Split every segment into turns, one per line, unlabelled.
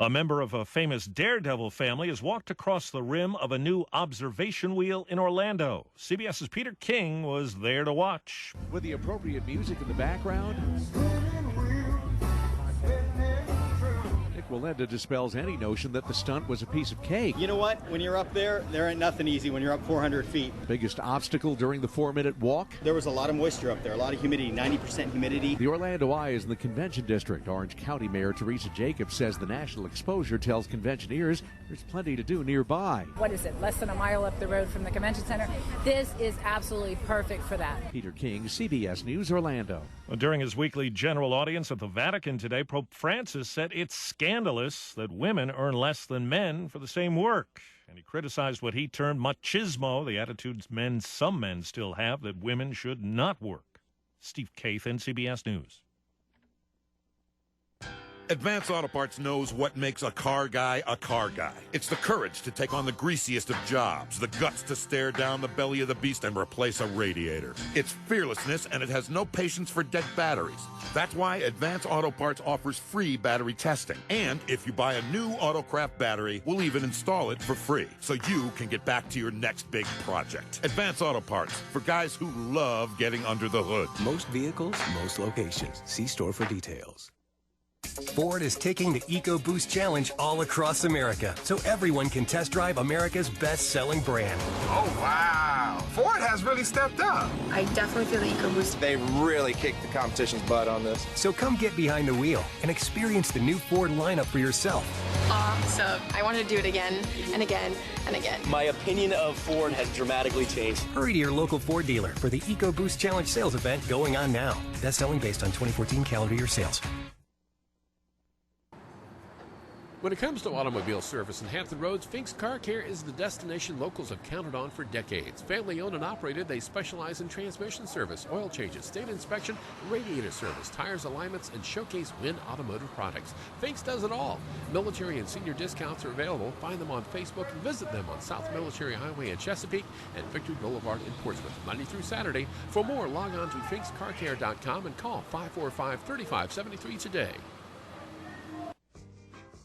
A member of a famous daredevil family has walked across the rim of a new observation wheel in Orlando. CBS's Peter King was there to watch.
With the appropriate music in the background, Nick Wallenda dispels any notion that the stunt was a piece of cake.
You know what? When you're up there ain't nothing easy when you're up 400 feet.
Biggest obstacle during the 4-minute walk?
There was a lot of moisture up there, a lot of humidity, 90% humidity.
The Orlando Eye is in the convention district. Orange County Mayor Teresa Jacobs says the national exposure tells conventioneers there's plenty to do nearby.
What is it, less than a mile up the road from the convention center? This is absolutely perfect for that.
Peter King, CBS News, Orlando.
During his weekly general audience at the Vatican today, Pope Francis said it's scandalous that women earn less than men for the same work. And he criticized what he termed machismo, the attitudes some men still have that women should not work. Steve Kathan, CBS News.
Advance Auto Parts knows what makes a car guy a car guy. It's the courage to take on the greasiest of jobs, the guts to stare down the belly of the beast and replace a radiator. It's fearlessness, and it has no patience for dead batteries. That's why Advance Auto Parts offers free battery testing. And if you buy a new Autocraft battery, we'll even install it for free, so you can get back to your next big project. Advance Auto Parts, for guys who love getting under the hood.
Most vehicles, most locations. See store for details.
Ford is taking the EcoBoost Challenge all across America, so everyone can test drive America's best-selling brand.
Oh, wow. Ford has really stepped up.
I definitely feel the EcoBoost.
They really kicked the competition's butt on this.
So come get behind the wheel and experience the new Ford lineup for yourself.
Awesome. I want to do it again and again and again.
My opinion of Ford has dramatically changed.
Hurry to your local Ford dealer for the EcoBoost Challenge sales event going on now. Best-selling based on 2014 calendar year sales.
When it comes to automobile service in Hampton Roads, Fink's Car Care is the destination locals have counted on for decades. Family owned and operated, they specialize in transmission service, oil changes, state inspection, radiator service, tires, alignments, and showcase Win automotive products. Fink's does it all. Military and senior discounts are available. Find them on Facebook and visit them on South Military Highway in Chesapeake and Victory Boulevard in Portsmouth, Monday through Saturday. For more, log on to finkscarcare.com and call 545-3573 today.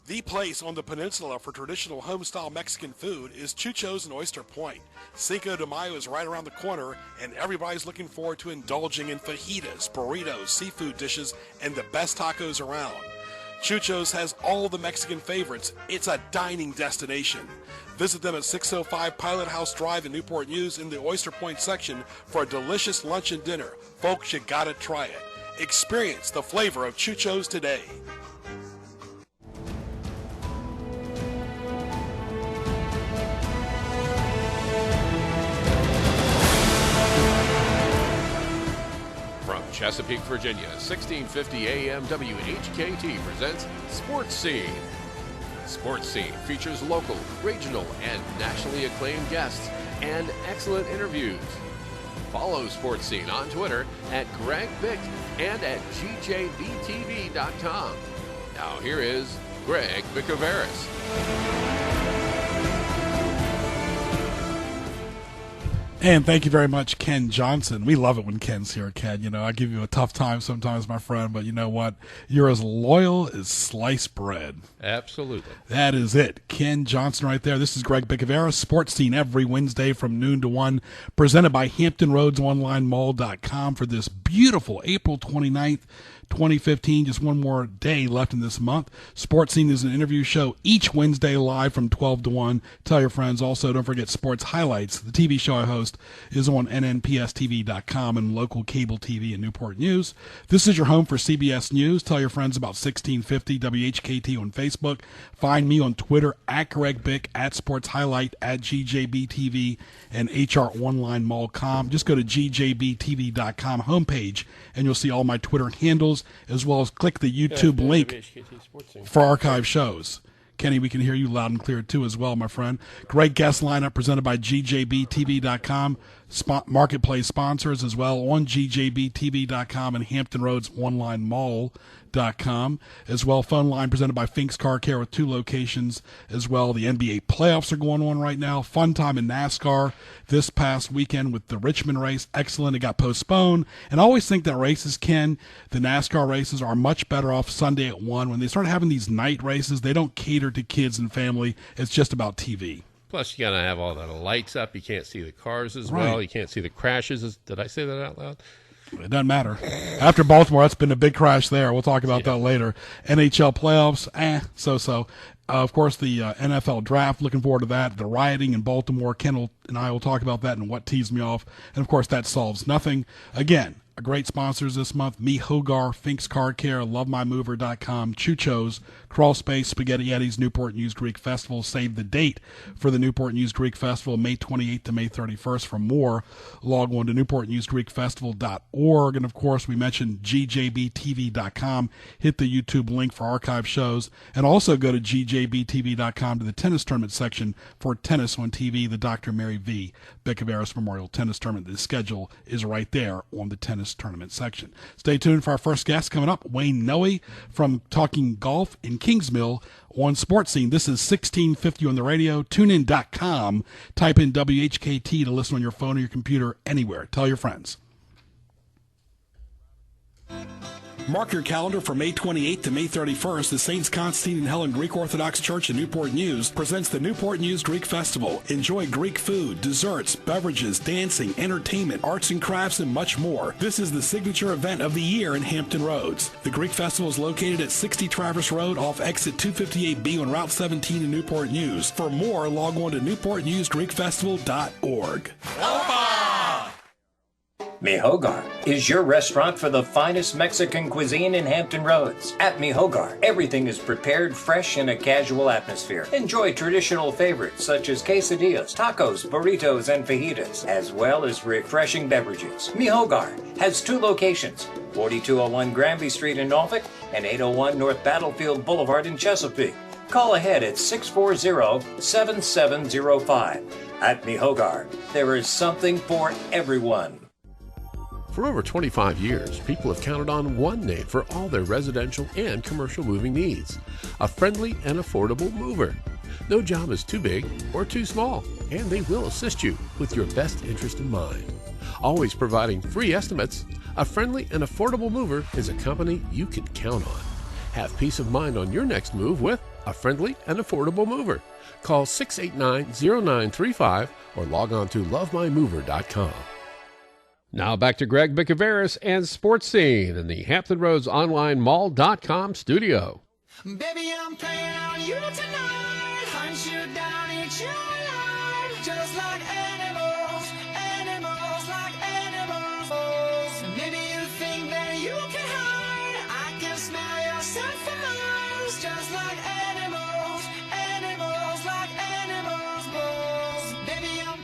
The place on the peninsula for traditional home-style Mexican food is Chucho's in Oyster Point. Cinco de Mayo is right around the corner, and everybody's looking forward to indulging in fajitas, burritos, seafood dishes, and the best tacos around. Chucho's has all the Mexican favorites. It's a dining destination. Visit them at 605 Pilot House Drive in Newport News in the Oyster Point section for a delicious lunch and dinner. Folks, you gotta try it. Experience the flavor of Chucho's today.
Chesapeake, Virginia, 1650 AM WHKT presents Sports Scene. Sports Scene features local, regional, and nationally acclaimed guests and excellent interviews. Follow Sports Scene on Twitter at Greg Bick and at GJBTV.com. Now here is Greg Bicouvaris.
And thank you very much, Ken Johnson. We love it when Ken's here, Ken. You know, I give you a tough time sometimes, my friend, but you know what? You're as loyal as sliced bread.
Absolutely.
That is it. Ken Johnson right there. This is Greg Bicouvaris, Sports Scene every Wednesday from noon to 1, presented by HamptonRoadsOnlineMall.com for this beautiful April 29th, 2015, just one more day left in this month. Sports Scene is an interview show each Wednesday live from 12 to 1. Tell your friends. Also, don't forget Sports Highlights. The TV show I host is on nnpstv.com and local cable TV in Newport News. This is your home for CBS News. Tell your friends about 1650 WHKT on Facebook. Find me on Twitter at Greg Bick, at Sports Highlight, at GJBTV, and HROnlineMall.com. Just go to GJBTV.com homepage, and you'll see all my Twitter handles, as well as click the YouTube link for archive shows. Kenny, we can hear you loud and clear, too, as well, my friend. Great guest lineup presented by GJBTV.com. Marketplace sponsors as well on GJBTV.com and Hampton Roads Online Mall. myhoggar.com. As well, phone line presented by Fink's Car Care with 2 locations as well. The NBA playoffs are going on right now. Fun time in NASCAR this past weekend with the Richmond race. Excellent. It got postponed. And I always think that races, Ken, the NASCAR races are much better off Sunday at 1. When they start having these night races, they don't cater to kids and family. It's just about TV.
Plus, you got to have all the lights up. You can't see the cars as well. You can't see the crashes. Did I say that out loud?
It doesn't matter. After Baltimore, that's been a big crash there. We'll talk about that later. NHL playoffs, so-so. Of course, the NFL draft, looking forward to that. The rioting in Baltimore, Ken and I will talk about that and what teased me off. And, of course, that solves nothing. Again, great sponsors this month: Me Hogar, Fink's Car Care, LoveMyMover.com, Chucho's, Crawl Space, Spaghetti Eddie's, Newport News Greek Festival. Save the date for the Newport News Greek Festival, May 28th to May 31st. For more, log on to NewportNewsGreekFestival.org. And, of course, we mentioned GJBTV.com. Hit the YouTube link for archive shows. And also go to GJBTV.com to the tennis tournament section for tennis on TV, the Dr. Mary V. Bicouvaris Memorial Tennis Tournament. The schedule is right there on the tennis tournament section. Stay tuned for our first guest coming up, Wayne Nooe from Talking Golf in Kingsmill on Sports Scene. This is 1650 on the radio, tunein.com. Type in WHKT to listen on your phone or your computer anywhere. Tell your friends. Mark your calendar for May 28th to May 31st. The Saints Constantine and Helen Greek Orthodox Church in Newport News presents the Newport News Greek Festival. Enjoy Greek food, desserts, beverages, dancing, entertainment, arts and crafts, and much more. This is the signature event of the year in Hampton Roads. The Greek Festival is located at 60 Traverse Road off exit 258B on Route 17 in Newport News. For more, log on to NewportNewsGreekFestival.org.
Mi Hogar is your restaurant for the finest Mexican cuisine in Hampton Roads. At Mi Hogar, everything is prepared fresh in a casual atmosphere. Enjoy traditional favorites such as quesadillas, tacos, burritos, and fajitas, as well as refreshing beverages. Mi Hogar has 2 locations, 4201 Granby Street in Norfolk and 801 North Battlefield Boulevard in Chesapeake. Call ahead at 640-7705. At Mi Hogar, there is something for everyone.
For over 25 years, people have counted on one name for all their residential and commercial moving needs: a friendly and affordable mover. No job is too big or too small, and they will assist you with your best interest in mind. Always providing free estimates, a friendly and affordable mover is a company you can count on. Have peace of mind on your next move with a friendly and affordable mover. Call 689-0935 or log on to lovemymover.com. Now back to Greg Bicouvaris and Sports Scene in the Hampton Roads Online Mall.com studio.
Baby, I'm playing on you tonight. Hunt you down, eat you alive. Just like animals, animals like animals. Maybe you think that you can hide. I can smell yourself for miles. Just like animals, animals like animals. Baby, I'm...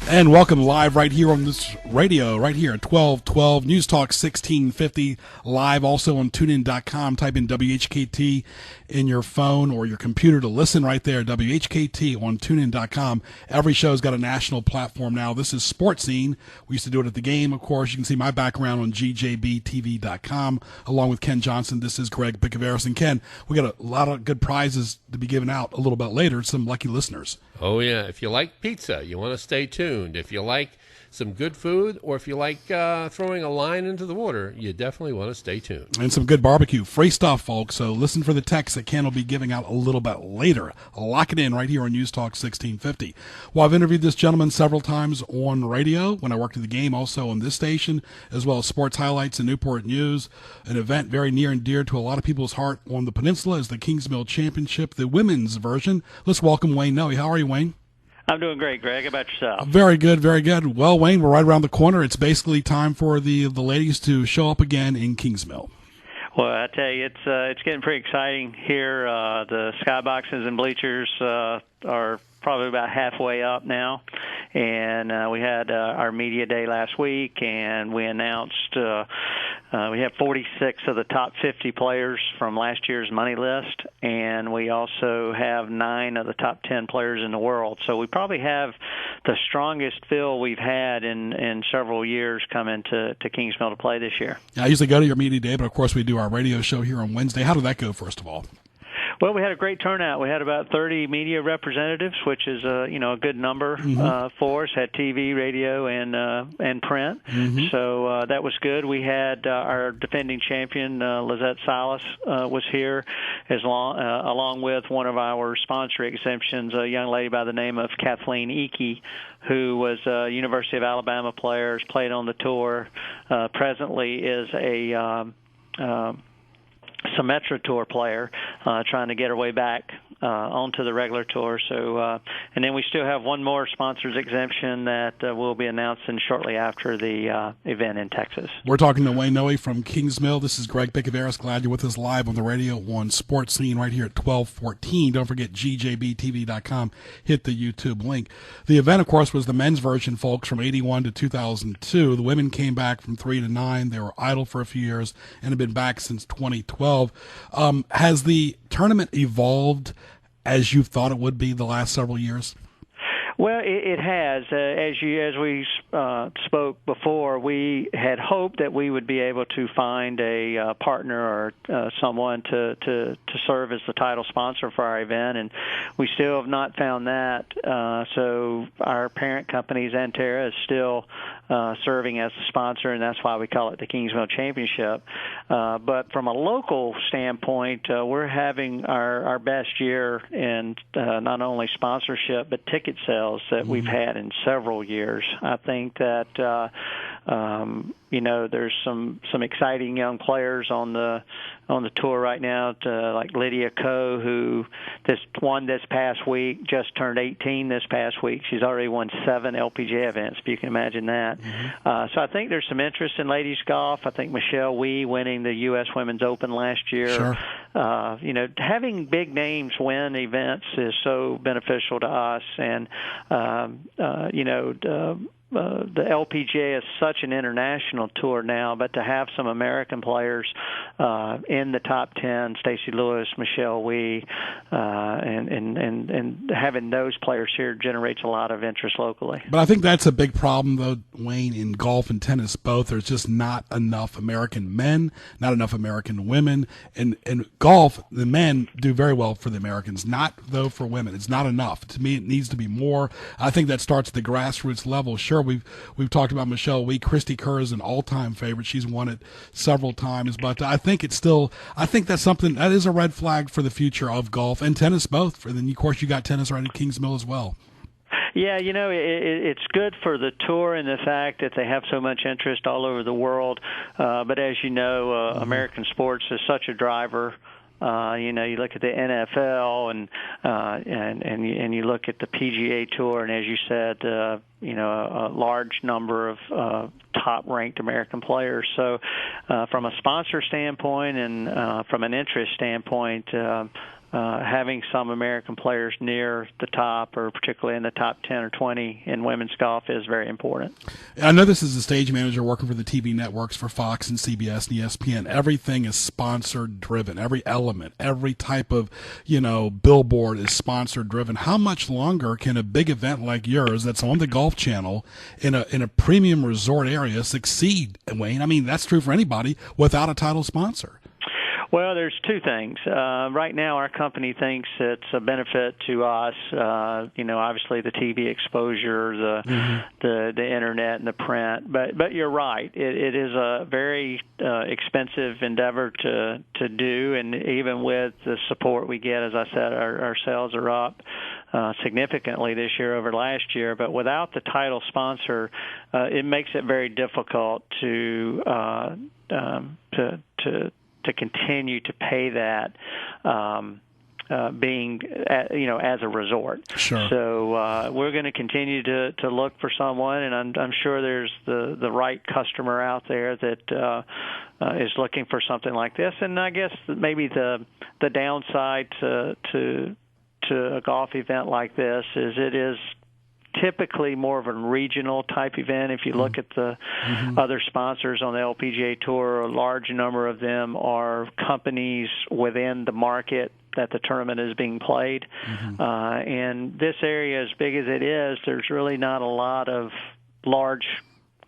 And welcome live right here on this radio, right here at 1212 News Talk 1650, live also on tunein.com. Type in WHKT in your phone or your computer to listen right there, WHKT on tunein.com. Every show's got a national platform now. This is Sports Scene. We used to do it at the game, of course. You can see my background on GJBTV.com along with Ken Johnson. This is Greg Bicouvaris. And Ken, we got a lot of good prizes to be given out a little bit later to some lucky listeners.
Oh, yeah. If you like pizza, you want to stay tuned. If you like some good food, or if you like throwing a line into the water, you definitely want to stay tuned.
And some good barbecue. Free stuff, folks. So listen for the text that Ken will be giving out a little bit later. Lock it in right here on News Talk 1650. Well, I've interviewed this gentleman several times on radio when I worked at the game, also on this station, as well as Sports Highlights and Newport News. An event very near and dear to a lot of people's heart on the peninsula is the Kingsmill Championship, the women's version. Let's welcome Wayne Nooe. How are you, Wayne?
I'm doing great, Greg. How about yourself?
Very good, very good. Well, Wayne, we're right around the corner. It's basically time for the ladies to show up again in Kingsmill.
Well, I tell you, it's getting pretty exciting here. The skyboxes and bleachers are probably about halfway up now. And we had our media day last week, and we announced we have 46 of the top 50 players from last year's money list, and we also have 9 of the top 10 players in the world. So we probably have the strongest field we've had in several years coming to Kingsmill to play this year.
I usually go to your media day, but of course we do our radio show here on Wednesday. How did that go, first of all?
Well, we had a great turnout. We had about 30 media representatives, which is a good number for us. Had TV, radio, and print. So that was good. We had our defending champion, Lizette Salas, was here, along with one of our sponsor exemptions, a young lady by the name of Kathleen Eakey, who was a University of Alabama player, has played on the tour, presently is a Symetra Tour player, trying to get her way back onto the regular tour. So, and then we still have one more sponsors exemption that will be announcing shortly after the event in Texas.
We're talking to Wayne Nooe from Kingsmill. This is Greg Bicouvaris. Glad you're with us live on the radio on Sports Scene right here at 12:14. Don't forget gjbtv.com. Hit the YouTube link. The event, of course, was the men's version, folks, from 81 to 2002. The women came back from 3 to 9. They were idle for a few years and have been back since 2012. Has the tournament evolved as you thought it would be the last several years?
Well, it has. As we spoke before, we had hoped that we would be able to find a partner or someone to serve as the title sponsor for our event, and we still have not found that. So our parent company, Xanterra, is still serving as the sponsor, and that's why we call it the Kingsmill Championship. But from a local standpoint, we're having our best year in not only sponsorship but ticket sales that we've had in several years. I think that there's some exciting young players on the tour right now, like Lydia Ko, who won this past week, just turned 18 this past week. She's already won 7 LPGA events, if you can imagine that. So I think there's some interest in ladies golf. I think Michelle Wee winning the U.S. Women's Open last year.
Sure.
Having big names win events is so beneficial to us, and the LPGA is such an international tour now, but to have some American players in the top 10, Stacey Lewis, Michelle Wee, and having those players here generates a lot of interest locally.
But I think that's a big problem, though, Wayne, in golf and tennis both. There's just not enough American men, not enough American women. And golf, the men do very well for the Americans, not, though, for women. It's not enough. To me, it needs to be more. I think that starts at the grassroots level. Sure, we've talked about Michelle Wee. Christy Kerr is an all-time favorite. She's won it several times. But I think that's something that is a red flag for the future of golf and tennis both. And then, of course, you got tennis right at Kingsmill as well.
Yeah, it's good for the tour in the fact that they have so much interest all over the world. But as you know, American sports is such a driver. You look at the NFL and you look at the PGA Tour, and as you said, a large number of top-ranked American players. So, from a sponsor standpoint and from an interest standpoint, having some American players near the top, or particularly in the top 10 or 20 in women's golf, is very important.
I know this is a stage manager working for the TV networks for Fox and CBS and ESPN. Everything is sponsor driven. Every element, every type of, billboard is sponsor driven. How much longer can a big event like yours that's on the Golf Channel in a premium resort area succeed, Wayne? I mean, that's true for anybody without a title sponsor.
Well, there's two things. Right now, our company thinks it's a benefit to us. Obviously the TV exposure, the internet, and the print. But you're right. It is a very expensive endeavor to do, and even with the support we get, as I said, our sales are up significantly this year over last year. But without the title sponsor, it makes it very difficult to continue to pay that, being as a resort.
Sure.
So we're going to continue to look for someone, and I'm sure there's the right customer out there that is looking for something like this. And I guess maybe the downside to to a golf event like this is it is typically more of a regional type event. If you look at the other sponsors on the LPGA Tour, a large number of them are companies within the market that the tournament is being played. And this area, as big as it is, there's really not a lot of large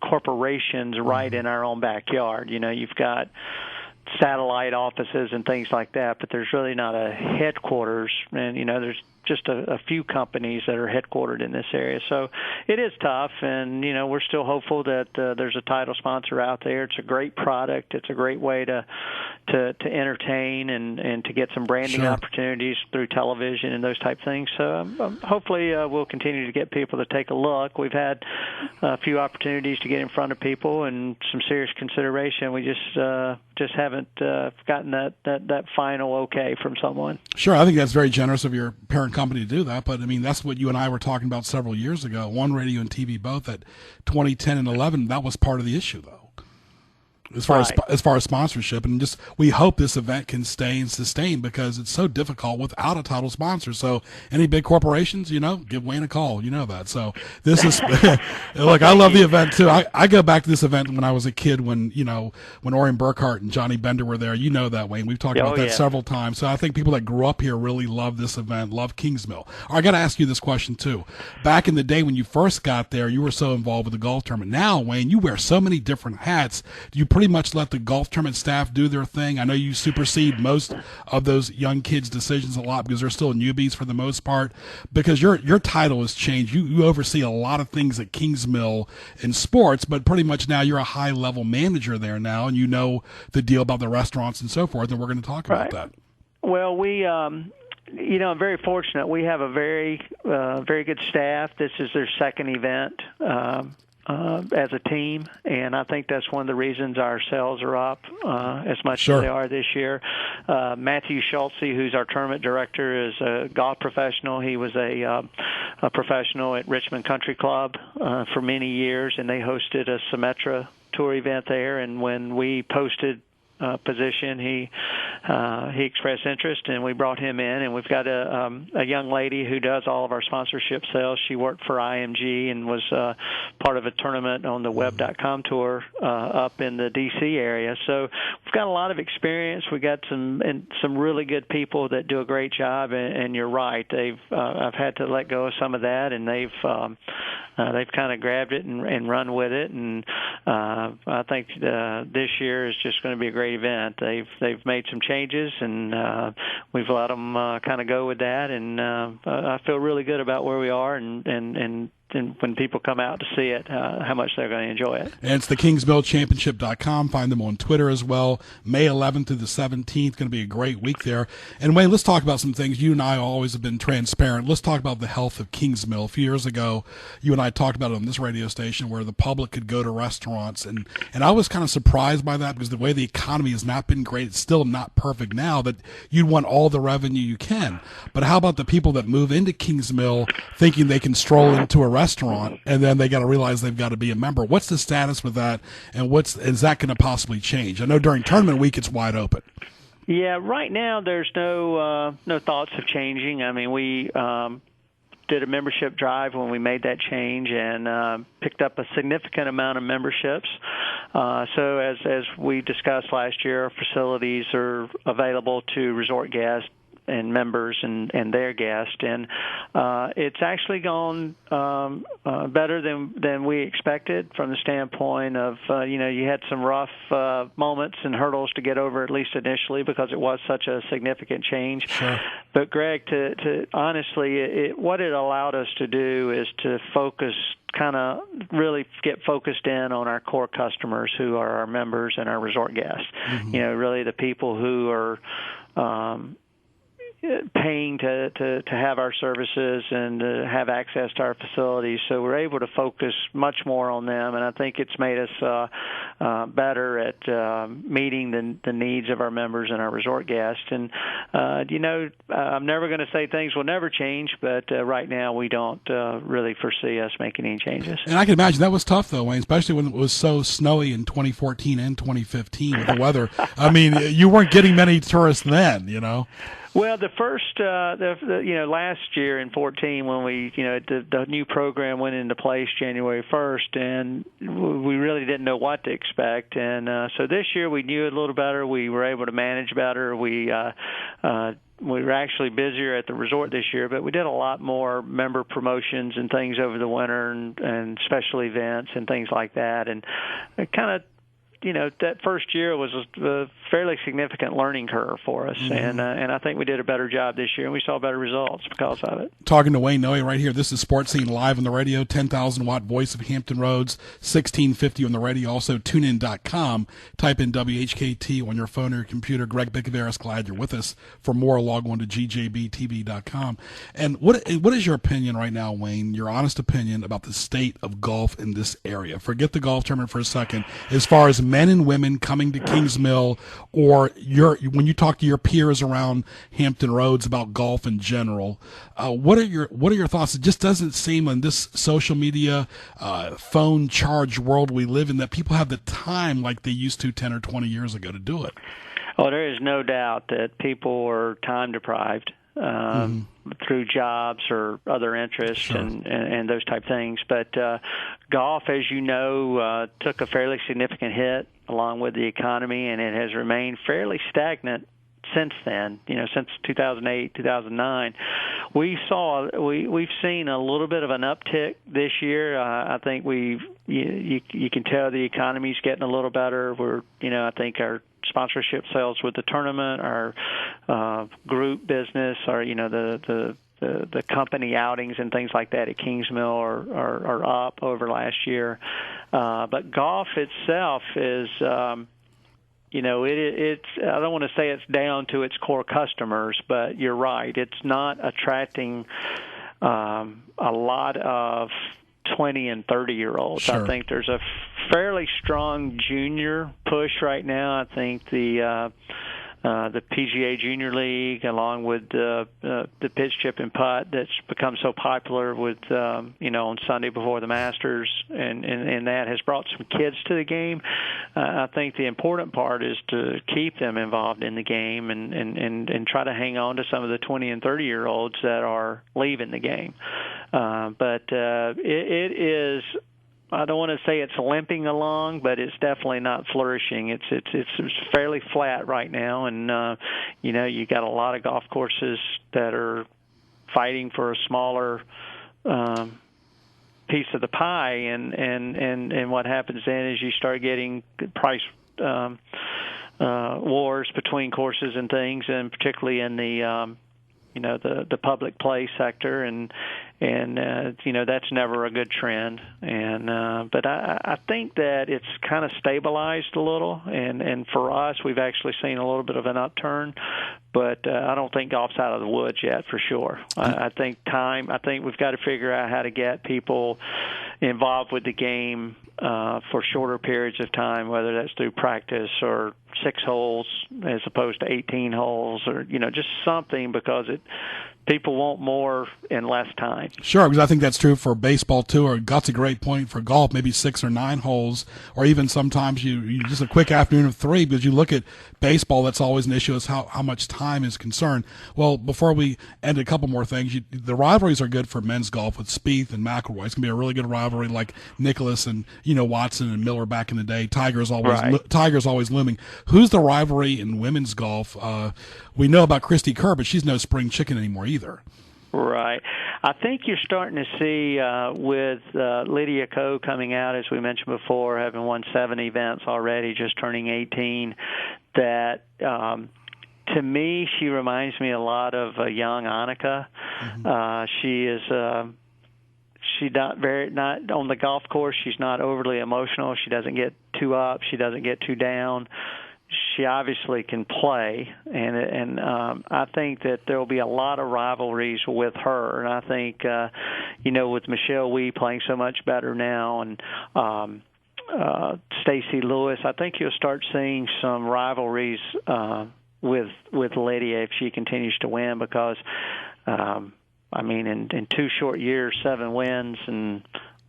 corporations right in our own backyard. You know, you've got satellite offices and things like that, but there's really not a headquarters. And, you know, there's just a few companies that are headquartered in this area. So it is tough, and, you know, we're still hopeful that there's a title sponsor out there. It's a great product. It's a great way to entertain and to get some branding opportunities through television and those type things. So hopefully we'll continue to get people to take a look. We've had a few opportunities to get in front of people and some serious consideration. We just haven't gotten that final okay from someone.
Sure, I think that's very generous of your parent company to do that, but I mean, that's what you and I were talking about several years ago, One Radio and TV both, at 2010 and 11. That was part of the issue, though, as far as sponsorship. And just, we hope this event can stay and sustain, because it's so difficult without a title sponsor. So any big corporations, you know, give Wayne a call. You know that. So this is look, I love the event too. I go back to this event when I was a kid, when, you know, when Orion Burkhart and Johnny Bender were there. You know that, Wayne. We've talked about that several times. So I think people that grew up here really love this event, love Kingsmill. I got to ask you this question too. Back in the day when you first got there, you were so involved with the golf tournament. Now, Wayne, you wear so many different hats. Do you pretty much let the golf tournament staff do their thing? I know you supersede most of those young kids' decisions a lot, because they're still newbies for the most part, because your title has changed. You oversee a lot of things at Kingsmill in sports, but pretty much now you're a high-level manager there now, and you know the deal about the restaurants and so forth, and we're going to talk about that.
Well, we you know, I'm very fortunate. We have a very good staff. This is their second event as a team, and I think that's one of the reasons our sales are up as much as they are this year. Matthew Schultze, who's our tournament director, is a golf professional. He was a professional at Richmond Country Club for many years, and they hosted a Symetra Tour event there, and when we posted position, he expressed interest, and we brought him in. And we've got a young lady who does all of our sponsorship sales. She worked for IMG and was part of a tournament on the Web.com tour up in the D.C. area. So we've got a lot of experience. We got some really good people that do a great job. And you're right, I've had to let go of some of that, and they've kind of grabbed it and run with it. And I think this year is just going to be a great event. They've made some changes, and we've let them kind of go with that. And I feel really good about where we are, and when people come out to see it, how much they're going to enjoy it.
And it's the KingsmillChampionship.com. Find them on Twitter as well. May 11th through the 17th, going to be a great week there. And Wayne, let's talk about some things. You and I always have been transparent. Let's talk about the health of Kingsmill. A few years ago, you and I talked about it on this radio station, where the public could go to restaurants. And I was kind of surprised by that, because the way the economy has not been great, it's still not perfect now, that you'd want all the revenue you can. But how about the people that move into Kingsmill thinking they can stroll into a restaurant, and then they got to realize they've got to be a member? What's the status with that, and is that going to possibly change? I know during tournament week it's wide open.
Yeah, right now there's no thoughts of changing. I mean, we did a membership drive when we made that change, and picked up a significant amount of memberships. So as we discussed last year, our facilities are available to resort guests and members and their guests, and it's actually gone better than we expected, from the standpoint of you had some rough moments and hurdles to get over, at least initially, because it was such a significant change.
Sure.
But Greg, to honestly, what it allowed us to do is to focus, kind of really get focused in on our core customers, who are our members and our resort guests.
Mm-hmm.
You know, really the people who are paying to have our services and to have access to our facilities. So we're able to focus much more on them, and I think it's made us better at meeting the needs of our members and our resort guests. And, I'm never going to say things will never change, but right now we don't really foresee us making any changes.
And I can imagine that was tough, though, Wayne, especially when it was so snowy in 2014 and 2015 with the weather. I mean, you weren't getting many tourists then, you know.
Well, the first, last year in 14, when we, the new program went into place January 1st, and we really didn't know what to expect. And so this year we knew it a little better. We were able to manage better. We were actually busier at the resort this year, but we did a lot more member promotions and things over the winter and special events and things like that. And it kind of, that first year was a fairly significant learning curve for us, and I think we did a better job this year, and we saw better results because of it.
Talking to Wayne Nooe right here. This is Sports Scene live on the radio, 10,000-watt voice of Hampton Roads, 1650 on the radio, also tunein.com. Type in WHKT on your phone or your computer. Greg Bicouvaris, glad you're with us. For more, log on to gjbtv.com. And what is your opinion right now, Wayne, your honest opinion about the state of golf in this area? Forget the golf tournament for a second. As far as men and women coming to Kings Mill, or when you talk to your peers around Hampton Roads about golf in general, what are your thoughts? It just doesn't seem in this social media, phone charged world we live in that people have the time like they used to 10 or 20 years ago to do it.
Oh, there is no doubt that people are time deprived. Through jobs or other interests and those type things. But golf, as you know, took a fairly significant hit along with the economy, and it has remained fairly stagnant since then. Since 2008, 2009, we've seen a little bit of an uptick this year. I think you can tell the economy's getting a little better. I think our sponsorship sales with the tournament, our group business, or the company outings and things like that at Kings Mill are up over last year. But golf itself is, it's I don't want to say it's down to its core customers, but you're right. It's not attracting a lot of 20 and 30-year-olds.
Sure.
I think there's a fairly strong junior push right now. I think the PGA Junior League, along with the pitch, chip, and putt that's become so popular with on Sunday before the Masters, and that has brought some kids to the game. I think the important part is to keep them involved in the game and try to hang on to some of the 20 and 30-year-olds that are leaving the game. But it is, I don't want to say it's limping along, but it's definitely not flourishing. It's fairly flat right now, and you got a lot of golf courses that are fighting for a smaller piece of the pie, and what happens then is you start getting price wars between courses and things, and particularly in the public play sector, and that's never a good trend. But I think that it's kind of stabilized a little, and for us, we've actually seen a little bit of an upturn. But I don't think golf's out of the woods yet, for sure. I think we've got to figure out how to get people involved with the game for shorter periods of time, whether that's through practice or 6 holes as opposed to 18 holes, or just something, because people want more in less time.
Sure, because I think that's true for baseball too, or that's a great point for golf, maybe 6 or 9 holes, or even sometimes you just a quick afternoon of 3, because you look at baseball, that's always an issue, is how much time is concerned. Well, before we end, a couple more things. The rivalries are good for men's golf with Spieth and McIlroy. It's going to be a really good rivalry, like Nicklaus and Watson and Miller back in the day. Tiger's always looming. Who's the rivalry in women's golf? We know about Christy Kerr, but she's no spring chicken anymore either.
Right. I think you're starting to see with Lydia Ko coming out, as we mentioned before, having won 7 events already, just turning 18, that to me, she reminds me a lot of a young Annika. Mm-hmm. She is she's not on the golf course. She's not overly emotional. She doesn't get too up. She doesn't get too down. She obviously can play, and I think that there will be a lot of rivalries with her. And I think, with Michelle Wee playing so much better now, and Stacey Lewis, I think you'll start seeing some rivalries with Lydia if she continues to win, because, in 2 short years, 7 wins, and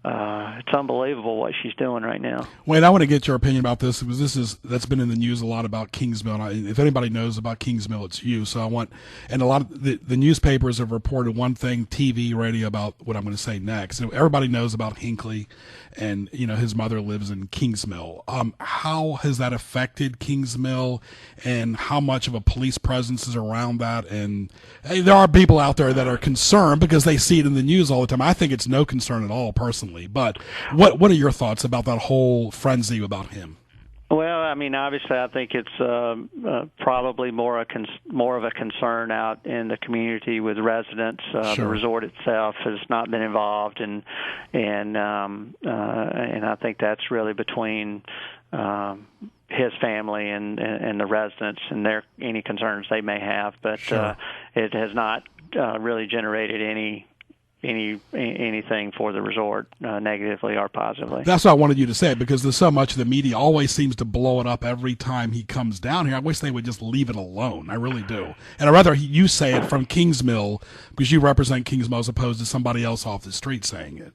it's unbelievable what she's doing right now.
Wayne, I want to get your opinion about this because that's been in the news a lot about Kingsmill. And if anybody knows about Kingsmill, it's you. So and a lot of the newspapers have reported one thing, TV, radio, about what I'm going to say next. And everybody knows about Hinckley, and his mother lives in Kingsmill. How has that affected Kingsmill, and how much of a police presence is around that? And there are people out there that are concerned because they see it in the news all the time. I think it's no concern at all, personally. But what are your thoughts about that whole frenzy about him?
Well, I mean, obviously, I think it's probably more of a concern out in the community with residents.
Sure.
The resort itself has not been involved, and I think that's really between his family and the residents and any concerns they may have. But
sure.
It has not really generated anything for the resort, negatively or positively.
That's what I wanted you to say, because there's so much of the media always seems to blow it up every time he comes down here. I wish they would just leave it alone. I really do. And I'd rather you say it from Kingsmill, because you represent Kingsmill, as opposed to somebody else off the street saying it.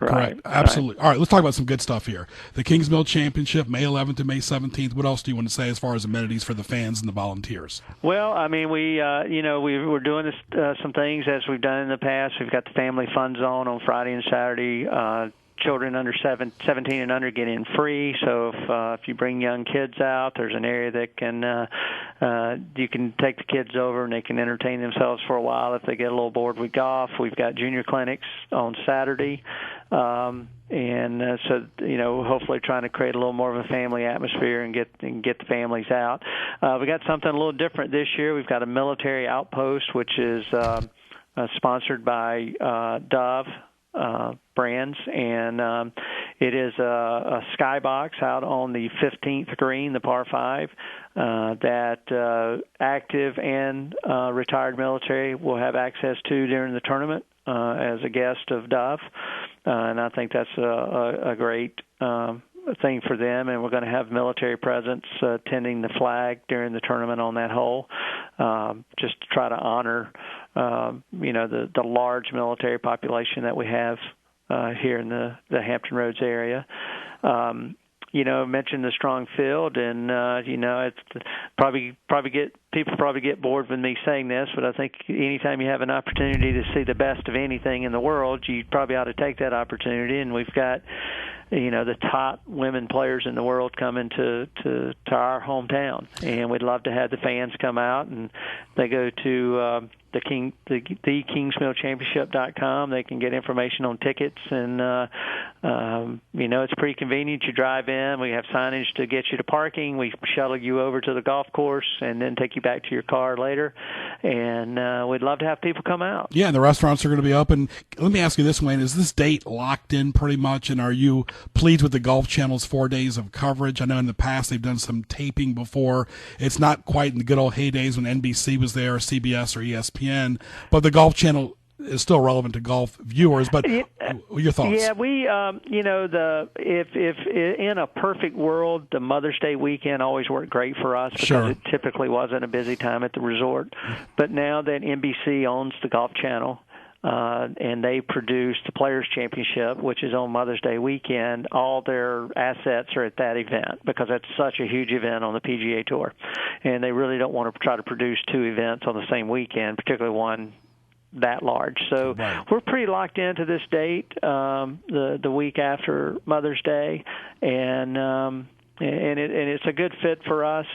Right.
Correct. Absolutely. Right. All right, let's talk about some good stuff here. The Kingsmill Championship, May 11th to May 17th. What else do you want to say as far as amenities for the fans and the volunteers?
Well, I mean, we're doing some things as we've done in the past. We've got the Family Fun Zone on Friday and Saturday. Children under 17 and under get in free. So if you bring young kids out, there's an area that you can take the kids over and they can entertain themselves for a while if they get a little bored with golf. We've got junior clinics on Saturday. So hopefully trying to create a little more of a family atmosphere and get the families out. We got something a little different this year. We've got a military outpost, which is sponsored by Dove brands, and it is a skybox out on the 15th green, the par 5, that active and retired military will have access to during the tournament as a guest of Dove. And I think that's a great thing for them, and we're going to have military presence tending the flag during the tournament on that hole, just to try to honor the large military population that we have here in the Hampton Roads area. Mentioned the strong field, and it's people probably get bored with me saying this, but I think anytime you have an opportunity to see the best of anything in the world, you probably ought to take that opportunity. And we've got the top women players in the world coming to our hometown, and we'd love to have the fans come out, and they go to the KingsmillChampionship.com. They can get information on tickets, and it's pretty convenient. You drive in, we have signage to get you to parking, we shuttle you over to the golf course, and then take you back to your car later. And we'd love to have people come out.
Yeah, and the restaurants are going to be open. Let me ask you this, Wayne: is this date locked in pretty much, and are you pleased with the Golf Channel's 4 days of coverage? I know in the past they've done some taping before. It's not quite in the good old heydays when NBC was there, or CBS, or ESPN, but the Golf Channel is still relevant to golf viewers. But your thoughts?
Yeah, we, if in a perfect world, the Mother's Day weekend always worked great for us because
Sure.
it typically wasn't a busy time at the resort. But now that NBC owns the Golf Channel, and they produce the Players Championship, which is on Mother's Day weekend, all their assets are at that event because that's such a huge event on the PGA Tour. And they really don't want to try to produce two events on the same weekend, particularly one that large. So we're pretty locked into this date, the week after Mother's Day, and it's a good fit for us.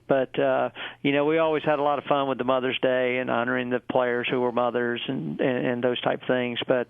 But we always had a lot of fun with the Mother's Day and honoring the players who were mothers and those type things. But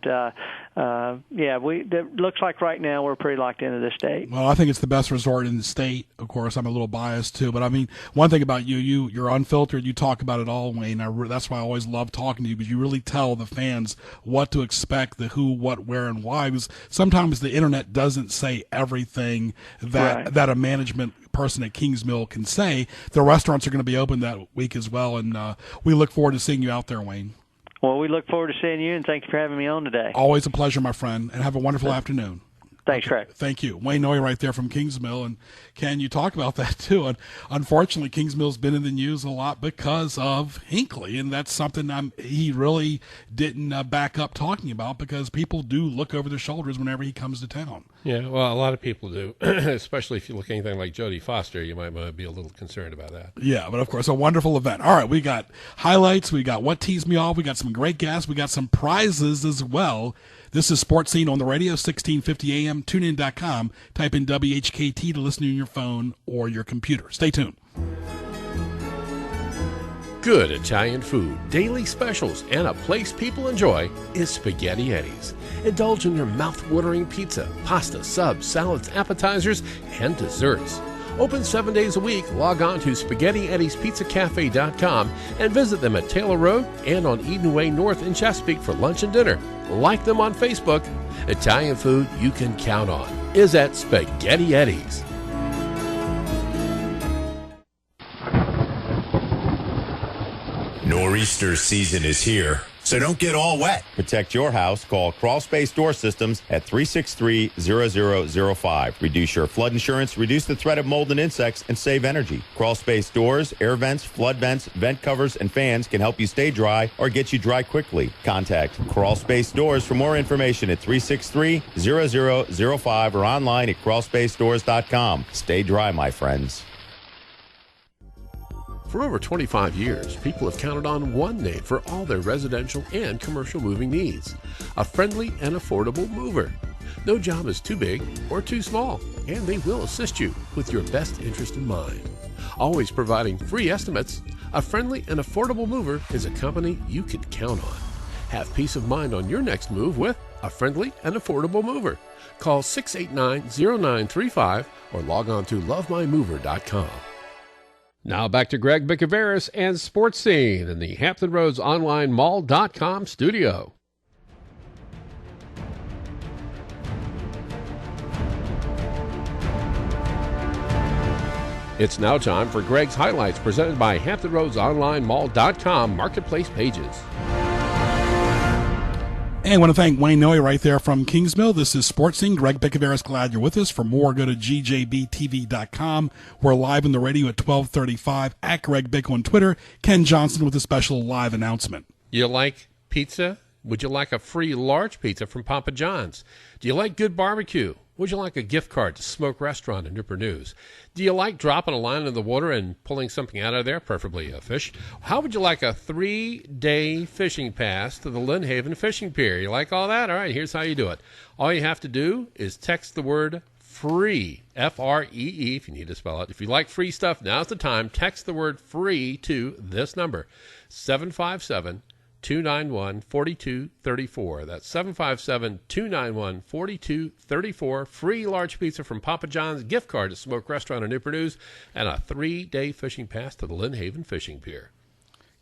it looks like right now we're pretty locked into this date.
Well, I think it's the best resort in the state. Of course, I'm a little biased too, but I mean, one thing about you're unfiltered. You talk about it all, Wayne. That's why I always love talking to you, because you really tell the fans what to expect, the who, what, where, and why. Because sometimes the internet doesn't say everything that a management person at Kingsmill can say. The restaurants are going to be open that week as well, and we look forward to seeing you out there, Wayne.
Well, we look forward to seeing you, and thank you for having me on today.
Always a pleasure, my friend, and have a wonderful afternoon.
Thanks, Craig.
Thank you. Wayne Nooe right there from Kingsmill. And Ken, you talk about that too. And unfortunately, Kingsmill's been in the news a lot because of Hinckley. And that's something he really didn't back up talking about, because people do look over their shoulders whenever he comes to town.
Yeah, well, a lot of people do, especially if you look anything like Jodie Foster. You might be a little concerned about that.
Yeah, but of course, a wonderful event. All right, we got highlights. We got what teased me off. We got some great guests. We got some prizes as well. This is Sports Scene on the radio, 1650 AM, tunein.com. Type in WHKT to listen to your phone or your computer. Stay tuned.
Good Italian food, daily specials, and a place people enjoy is Spaghetti Eddie's. Indulge in your mouth-watering pizza, pasta, subs, salads, appetizers, and desserts. Open 7 days a week. Log on to SpaghettiEddiesPizzaCafe.com and visit them at Taylor Road and on Eden Way North in Chesapeake for lunch and dinner. Like them on Facebook. Italian food you can count on is at Spaghetti Eddie's.
Nor'easter season is here, so don't get all wet. Protect your house. Call Crawl Space Door Systems at 363-0005. Reduce your flood insurance, reduce the threat of mold and insects, and save energy. Crawl Space Doors, air vents, flood vents, vent covers, and fans can help you stay dry or get you dry quickly. Contact Crawl Space Doors for more information at 363-0005 or online at crawlspacedores.com. Stay dry, my friends.
For over 25 years, people have counted on one name for all their residential and commercial moving needs: a friendly and affordable mover. No job is too big or too small, and they will assist you with your best interest in mind. Always providing free estimates, a friendly and affordable mover is a company you can count on. Have peace of mind on your next move with a friendly and affordable mover. Call 689-0935 or log on to lovemymover.com. Now back to Greg Bicouvaris and Sports Scene in the Hampton Roads Online Mall.com studio. It's now time for Greg's Highlights, presented by Hampton Roads Online Mall.com Marketplace Pages.
And I want to thank Wayne Nooe right there from Kingsmill. This is Sports Scene. Greg Bicouvaris, glad you're with us. For more, go to gjbtv.com. We're live on the radio at 12:35 at Greg Bick on Twitter. Ken Johnson with a special live announcement.
You like pizza? Would you like a free large pizza from Papa John's? Do you like good barbecue? Would you like a gift card to Smoke Restaurant in Newport News? Do you like dropping a line in the water and pulling something out of there, preferably a fish? How would you like a 3-day fishing pass to the Lynn Haven Fishing Pier? You like all that? All right, here's how you do it. All you have to do is text the word FREE, F-R-E-E, if you need to spell it. If you like free stuff, now's the time. Text the word FREE to this number, 757-291-4234. That's 757-291-4234. Free large pizza from Papa John's, gift card to Smoke Restaurant in Newport News, and a 3-day fishing pass to the Lynn Haven Fishing Pier.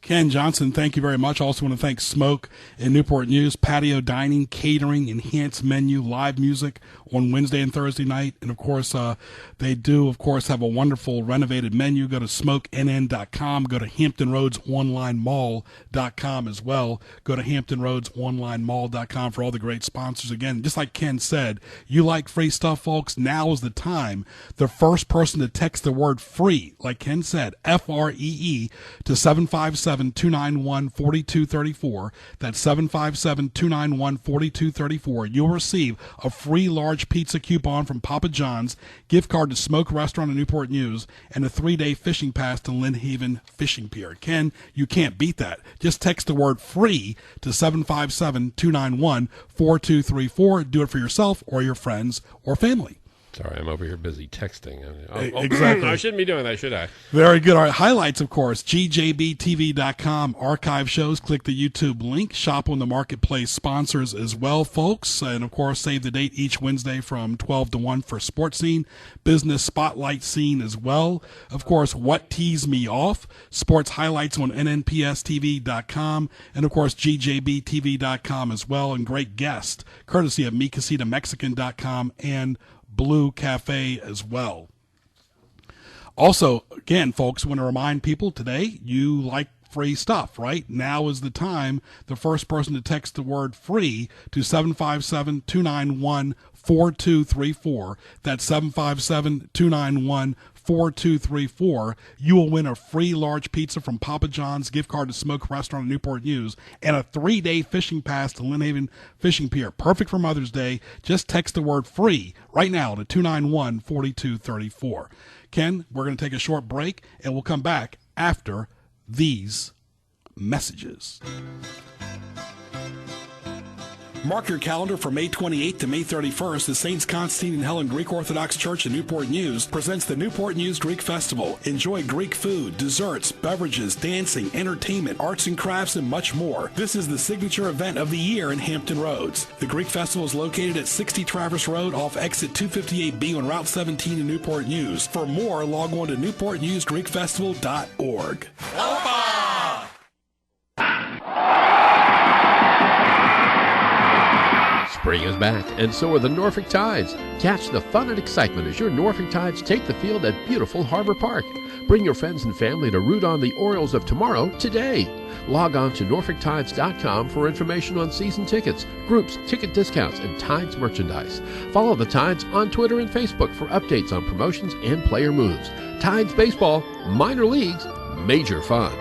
Ken Johnson, thank you very much. Also want to thank Smoke in Newport News, patio dining, catering, enhanced menu, live music on Wednesday and Thursday night. And, of course, they do, of course, have a wonderful renovated menu. Go to smokenn.com. Go to hamptonroadsonlinemall.com as well. Go to hamptonroadsonlinemall.com for all the great sponsors. Again, just like Ken said, you like free stuff, folks, now is the time. The first person to text the word free, like Ken said, F-R-E-E, to 757-291-4234. That's 757-291-4234. You'll receive a free large pizza coupon from Papa John's, gift card to Smoke Restaurant in Newport News, and a 3-day fishing pass to Lynn Haven Fishing Pier. Ken, you can't beat that. Just text the word free to 757-291-4234. Do it for yourself or your friends or family.
Sorry, I'm over here busy texting.
Exactly.
I shouldn't be doing that, should I?
Very good. All right, highlights, of course, gjbtv.com, archive shows. Click the YouTube link. Shop on the Marketplace sponsors as well, folks. And, of course, save the date each Wednesday from 12 to 1 for Sports Scene. Business Spotlight Scene as well. Of course, What Tees Me Off, sports highlights on nnpstv.com. And, of course, gjbtv.com as well. And great guest, courtesy of MiCasitaMexican.com and Blue Cafe as well. Also, again, folks, I want to remind people today, you like free stuff, right? Now is the time. The first person to text the word free to 757-291-4234. 757-291-4234. That's 757-291-4234. You will win a free large pizza from Papa John's, gift card to Smoke Restaurant in Newport News, and a 3-day fishing pass to Lynn Haven Fishing Pier. Perfect for Mother's Day. Just text the word FREE right now to 291-4234. Ken, we're going to take a short break, and we'll come back after these messages.
Mark your calendar for May 28th to May 31st. The Saints Constantine and Helen Greek Orthodox Church in Newport News presents the Newport News Greek Festival. Enjoy Greek food, desserts, beverages, dancing, entertainment, arts and crafts, and much more. This is the signature event of the year in Hampton Roads. The Greek Festival is located at 60 Traverse Road off exit 258B on Route 17 in Newport News. For more, log on to newportnewsgreekfestival.org.
Spring is back, and so are the Norfolk Tides. Catch the fun and excitement as your Norfolk Tides take the field at beautiful Harbor Park. Bring your friends and family to root on the Orioles of tomorrow today. Log on to NorfolkTides.com for information on season tickets, groups, ticket discounts, and Tides merchandise. Follow the Tides on Twitter and Facebook for updates on promotions and player moves. Tides Baseball, minor leagues, major fun.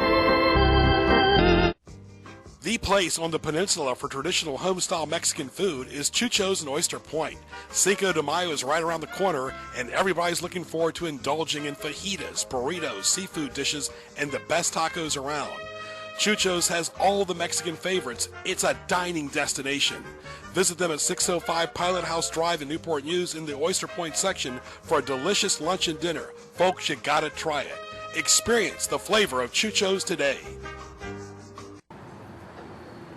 The place on the peninsula for traditional home-style Mexican food is Chucho's in Oyster Point. Cinco de Mayo is right around the corner, and everybody's looking forward to indulging in fajitas, burritos, seafood dishes, and the best tacos around. Chucho's has all the Mexican favorites. It's a dining destination. Visit them at 605 Pilot House Drive in Newport News in the Oyster Point section for a delicious lunch and dinner. Folks, you gotta try it. Experience the flavor of Chucho's today.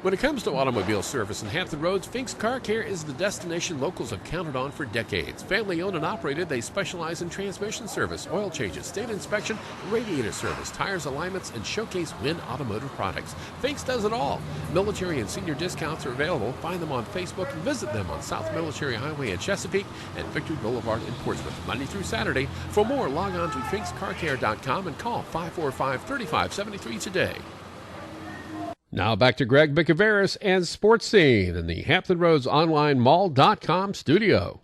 When it comes to automobile service in Hampton Roads, Fink's Car Care is the destination locals have counted on for decades. Family owned and operated, they specialize in transmission service, oil changes, state inspection, radiator service, tires, alignments, and showcase Win automotive products. Fink's does it all. Military and senior discounts are available. Find them on Facebook and visit them on South Military Highway in Chesapeake and Victory Boulevard in Portsmouth, Monday through Saturday. For more, log on to finkscarcare.com and call 545-3573 today. Now back to Greg Bicouvaris and Sports Scene in the Hampton Roads Online Mall.com studio.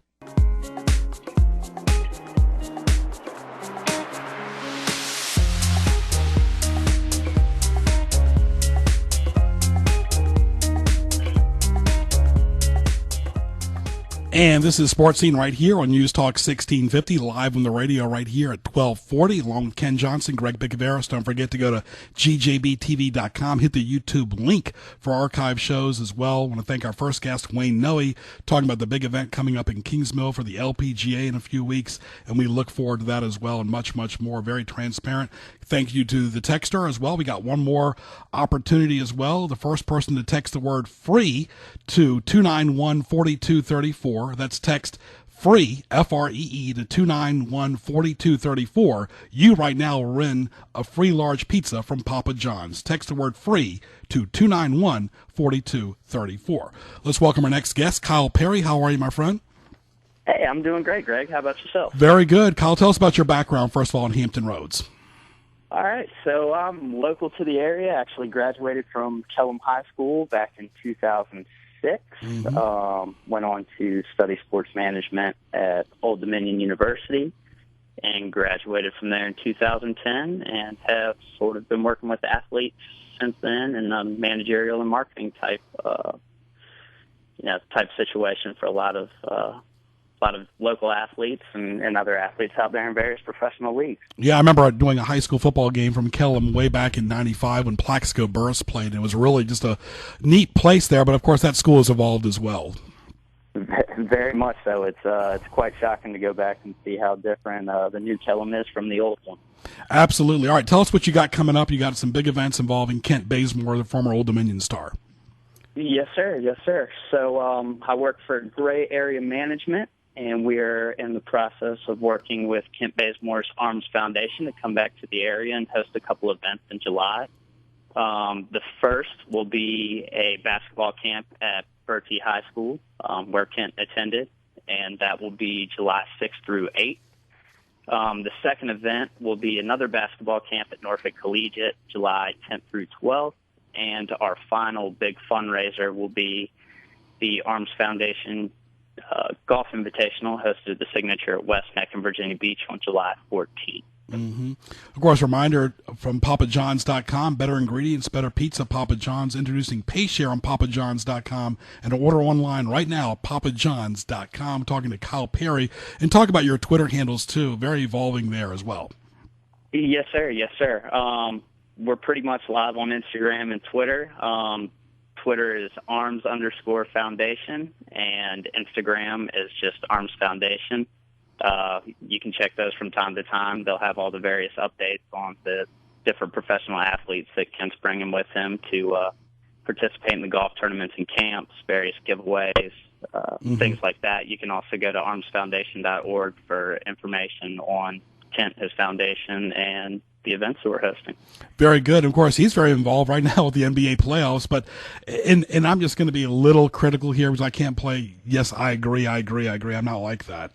And this is Sports Scene right here on News Talk 1650, live on the radio right here at 1240, along with Ken Johnson, Greg Bicouvaris. Don't forget to go to gjbtv.com, hit the YouTube link for archive shows as well. I want to thank our first guest, Wayne Nooe, talking about the big event coming up in Kingsmill for the LPGA in a few weeks, and we look forward to that as well and much, much more. Very transparent. Thank you to the texter as well. We got one more opportunity as well. The first person to text the word FREE to 291-4234. That's text FREE, F-R-E-E, to 291-4234. You right now will win a free large pizza from Papa John's. Text the word FREE to 291-4234. Let's welcome our next guest, Kyle Perry. How are you, my friend?
Hey, I'm doing great, Greg. How about yourself?
Very good. Kyle, tell us about your background, first of all, on Hampton Roads.
All right, so I'm local to the area. Actually graduated from Kellum High School back in 2006. Went on to study sports management at Old Dominion University and graduated from there in 2010 and have sort of been working with athletes since then in a managerial and marketing type situation for a lot of local athletes and other athletes out there in various professional leagues.
Yeah, I remember doing a high school football game from Kellum way back in '95 when Plaxico Burris played. It was really just a neat place there, but of course that school has evolved as well.
Very much so. It's quite shocking to go back and see how different the new Kellum is from the old one.
Absolutely. All right, tell us what you got coming up. You got some big events involving Kent Bazemore, the former Old Dominion star.
Yes, sir. Yes, sir. So I work for Gray Area Management, and we're in the process of working with Kent Bazemore's Arms Foundation to come back to the area and host a couple events in July. The first will be a basketball camp at Bertie High School, where Kent attended, and that will be July 6th through 8th. The second event will be another basketball camp at Norfolk Collegiate, July 10th through 12th, and our final big fundraiser will be the Arms Foundation Golf Invitational hosted the Signature at West Neck in Virginia Beach on July 14th.
Mm-hmm. Of course, reminder from PapaJohns.com, better ingredients, better pizza. Papa John's introducing PayShare on PapaJohns.com, and order online right now at PapaJohns.com. Talking to Kyle Perry, and talk about your Twitter handles too. Very evolving there as well.
Yes, sir. Yes, sir. We're pretty much live on Instagram and Twitter. Twitter is arms_foundation, and Instagram is just Arms Foundation. You can check those from time to time. They'll have all the various updates on the different professional athletes that Kent's bringing with him to participate in the golf tournaments and camps, various giveaways, things like that. You can also go to armsfoundation.org for information on Kent, his foundation, and the events that we're hosting.
Very good. Of course, he's very involved right now with the NBA playoffs, but, and I'm just going to be a little critical here because I can't play. Yes, I agree. I'm not like that.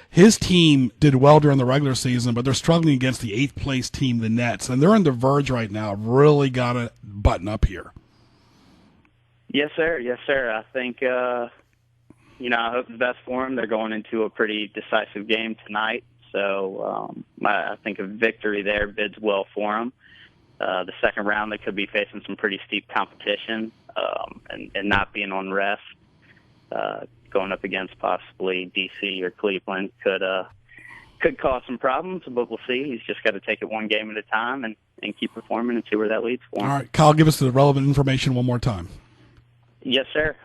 His team did well during the regular season, but they're struggling against the 8th place team, the Nets, and they're on the verge right now. Really got to button up here.
Yes, sir. Yes, sir. I think, I hope the best for them. They're going into a pretty decisive game tonight. So I think a victory there bids well for them. The second round, they could be facing some pretty steep competition, and not being on rest, going up against possibly D.C. or Cleveland could cause some problems, but we'll see. He's just got to take it one game at a time and keep performing and see where that leads for him.
All right, Kyle, give us the relevant information one more time.
Yes, sir.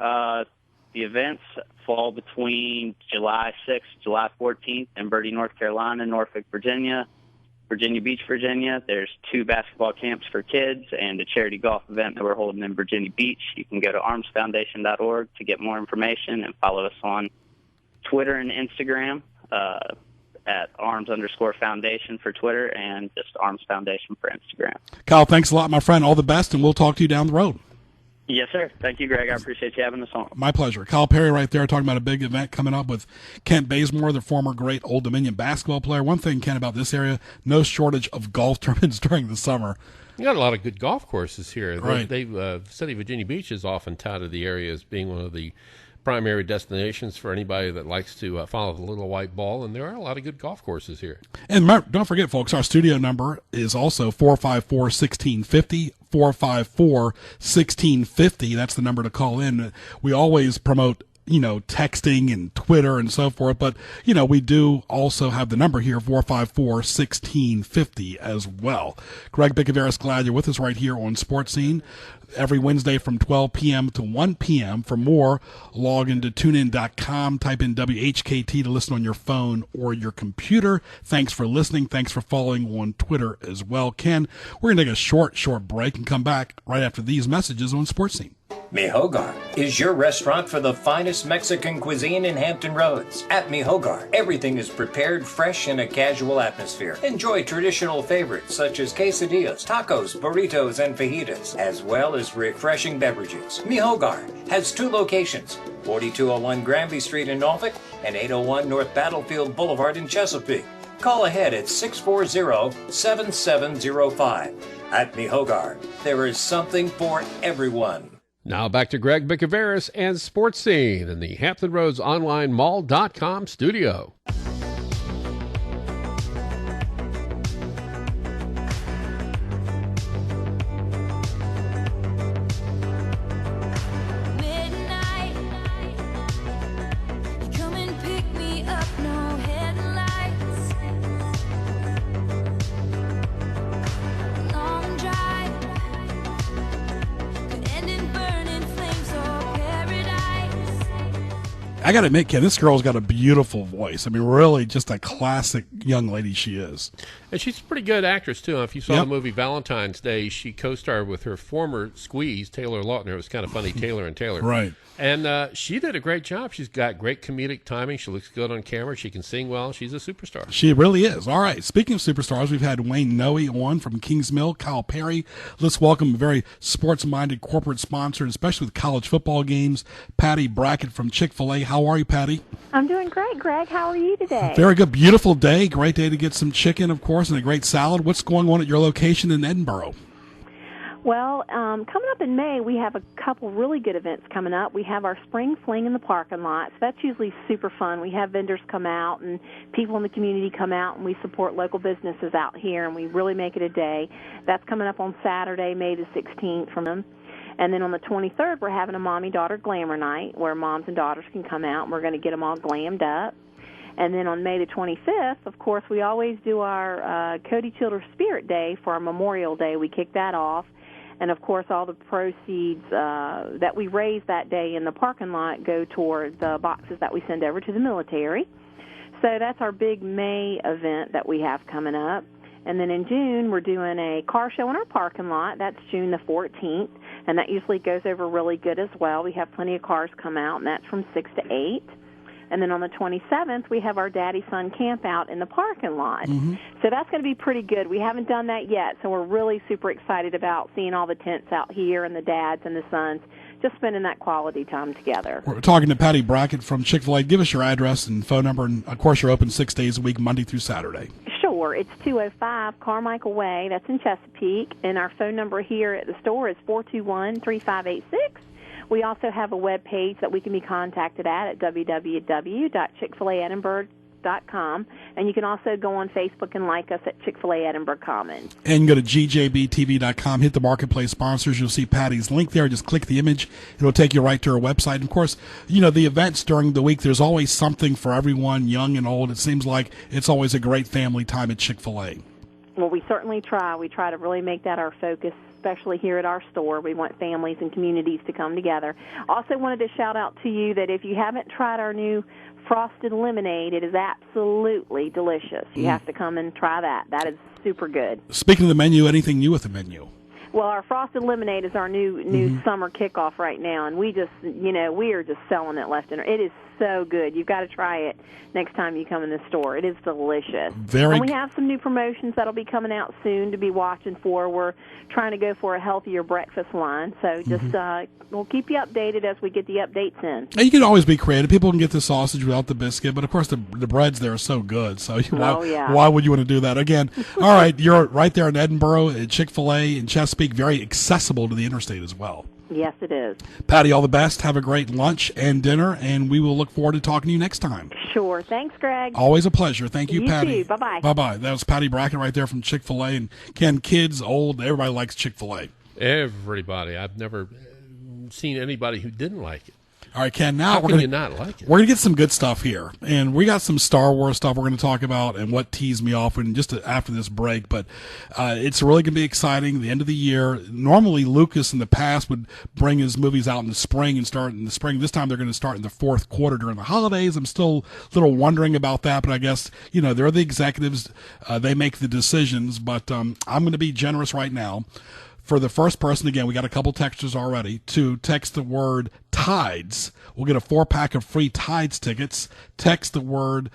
The events fall between July 6th, July 14th in Bertie, North Carolina, Norfolk, Virginia, Virginia Beach, Virginia. There's 2 basketball camps for kids and a charity golf event that we're holding in Virginia Beach. You can go to armsfoundation.org to get more information and follow us on Twitter and Instagram at arms_foundation for Twitter and just Arms Foundation for Instagram.
Kyle, thanks a lot, my friend. All the best, and we'll talk to you down the road.
Yes, sir. Thank you, Greg. I appreciate you having us on.
My pleasure. Kyle Perry right there talking about a big event coming up with Kent Bazemore, the former great Old Dominion basketball player. One thing, Kent, about this area, no shortage of golf tournaments during the summer.
You got a lot of good golf courses here.
Right.
City of Virginia Beach is often touted the area as being one of the primary destinations for anybody that likes to follow the little white ball, and there are a lot of good golf courses here.
And don't forget, folks, our studio number is also 454-1650, 454-1650. That's the number to call in. We always promote, texting and Twitter and so forth, but, we do also have the number here, 454-1650 as well. Greg Bicouvaris, glad you're with us right here on Sports Scene. Every Wednesday from 12 p.m. to 1 p.m. For more, log into tunein.com, type in WHKT to listen on your phone or your computer. Thanks for listening. Thanks for following on Twitter as well. Ken, we're going to take a short break and come back right after these messages on Sports Scene.
Mi Hogar is your restaurant for the finest Mexican cuisine in Hampton Roads. At Mi Hogar, everything is prepared fresh in a casual atmosphere. Enjoy traditional favorites such as quesadillas, tacos, burritos, and fajitas, as well as refreshing beverages. Mi Hogar has 2 locations, 4201 Granby Street in Norfolk and 801 North Battlefield Boulevard in Chesapeake. Call ahead at 640-7705. At Mi Hogar, there is something for everyone.
Now back to Greg Bicouvaris and Sports Scene in the Hampton Roads Online Mall.com studio.
I got to admit, Ken, this girl's got a beautiful voice. I mean, really just a classic young lady she is.
And she's a pretty good actress, too. If you saw the movie Valentine's Day, she co-starred with her former squeeze, Taylor Lautner. It was kind of funny, Taylor and Taylor.
Right.
And she did a great job. She's got great comedic timing. She looks good on camera. She can sing well. She's a superstar.
She really is. All right. Speaking of superstars, we've had Wayne Nooe on from Kings Mill, Kyle Perry. Let's welcome a very sports-minded corporate sponsor, especially with college football games, Patty Brackett from Chick-fil-A. How are you, Patty?
I'm doing great, Greg. How are you today?
Very good. Beautiful day. Great day to get some chicken, of course, and a great salad. What's going on at your location in Edinboro?
Well, coming up in May, we have a couple really good events coming up. We have our Spring Fling in the parking lot. So that's usually super fun. We have vendors come out and people in the community come out, and we support local businesses out here, and we really make it a day. That's coming up on Saturday, May the 16th from them. And then on the 23rd, we're having a mommy-daughter glamour night where moms and daughters can come out, and we're going to get them all glammed up. And then on May the 25th, of course, we always do our Cody Childers Spirit Day for our Memorial Day. We kick that off. And, of course, all the proceeds that we raise that day in the parking lot go toward the boxes that we send over to the military. So that's our big May event that we have coming up. And then in June, we're doing a car show in our parking lot. That's June the 14th, and that usually goes over really good as well. We have plenty of cars come out, and that's from 6 to 8. And then on the 27th, we have our daddy-son camp out in the parking lot. Mm-hmm. So that's going to be pretty good. We haven't done that yet, so we're really super excited about seeing all the tents out here and the dads and the sons just spending that quality time together.
We're talking to Patty Brackett from Chick-fil-A. Give us your address and phone number, and, of course, you're open 6 days a week, Monday through Saturday.
Sure. It's 205 Carmichael Way. That's in Chesapeake. And our phone number here at the store is 421-3586. We also have a web page that we can be contacted at www.chickfilaedinburgh.com, and you can also go on Facebook and like us at Chick-fil-A Edinburgh Commons.
And go to gjbtv.com, hit the Marketplace sponsors. You'll see Patty's link there. Just click the image. It'll take you right to her website. And, of course, you know, the events during the week, there's always something for everyone, young and old. It seems like it's always a great family time at Chick-fil-A.
Well, we certainly try. We try to really make that our focus, especially here at our store. We want families and communities to come together. Also wanted to shout out to you that if you haven't tried our new frosted lemonade, it is absolutely delicious. You have to come and try that. That is super good.
Speaking of the menu, anything new with the menu?
Well, our frosted lemonade is our new summer kickoff right now, and we just, we are just selling it left and right. It is so good. You've got to try it next time you come in the store. It is delicious. And we have some new promotions that'll be coming out soon to be watching for. We're trying to go for a healthier breakfast line, so just we'll keep you updated as we get the updates in.
And you can always be creative. People can get the sausage without the biscuit, but of course the breads there are so good. So why would you want to do that? Again, all right, you're right there in Edinburgh at Chick-fil-A in Chesapeake, very accessible to the interstate as well.
Yes, it is.
Patty, all the best. Have a great lunch and dinner, and we will look forward to talking to you next time.
Sure. Thanks, Greg.
Always a pleasure. Thank you, Patty.
You too. Bye-bye.
Bye-bye. That was Patty Brackett right there from Chick-fil-A. And, Ken, kids, old, everybody likes Chick-fil-A.
Everybody. I've never seen anybody who didn't like it.
All right, Ken, now
How can you not like it?
We're going to get some good stuff here. And we got some Star Wars stuff we're going to talk about and what teased me off just after this break. But it's really going to be exciting, the end of the year. Normally, Lucas in the past would bring his movies out in the spring and start in the spring. This time they're going to start in the fourth quarter during the holidays. I'm still a little wondering about that, but I guess, they're the executives. They make the decisions. But I'm going to be generous right now. For the first person, again, we got a couple texters already, to text the word Tides. We'll get a 4-pack of free Tides tickets. Text the word